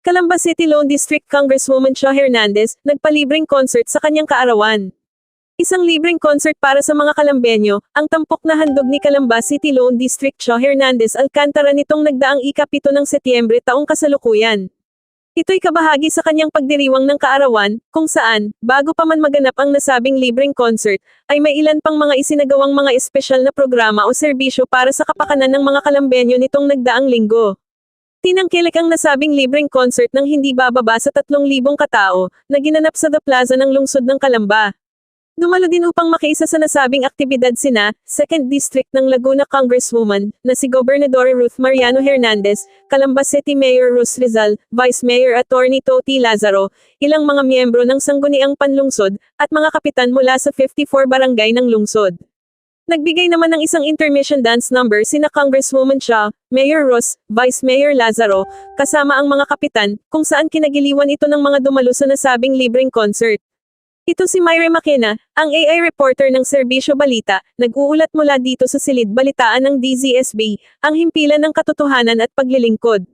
Calamba City Lone District Congresswoman Cha Hernandez, nagpalibreng concert sa kanyang kaarawan. Isang libreng concert para sa mga Kalambenyo, ang tampok na handog ni Calamba City Lone District Cha Hernandez Alcantara nitong nagdaang ika-7 ng Setyembre taong kasalukuyan. Ito'y kabahagi sa kanyang pagdiriwang ng kaarawan, kung saan, bago pa man maganap ang nasabing libreng concert, ay may ilan pang mga isinagawang mga espesyal na programa o serbisyo para sa kapakanan ng mga Kalambenyo nitong nagdaang linggo. Tinangkilik ang nasabing libreng concert ng hindi bababa sa 3,000 katao, na ginanap sa The Plaza ng lungsod ng Calamba. Dumalo din upang makiisa sa nasabing aktibidad sina, 2nd District ng Laguna Congresswoman, na si Gobernador Ruth Mariano Hernandez, Calamba City Mayor Rus Rizal, Vice Mayor Attorney Toti Lazaro, ilang mga miyembro ng Sangguniang Panlungsod, at mga kapitan mula sa 54 barangay ng lungsod. Nagbigay naman ng isang intermission dance number sina Congresswoman Cha, Mayor Ross, Vice Mayor Lazaro, kasama ang mga kapitan, kung saan kinagiliwan ito ng mga dumalo sa nasabing libreng concert. Ito si Myre Makena, ang AI reporter ng Serbisyo Balita, nag-uulat mula dito sa silid balitaan ng DZSB, ang himpilan ng katotohanan at paglilingkod.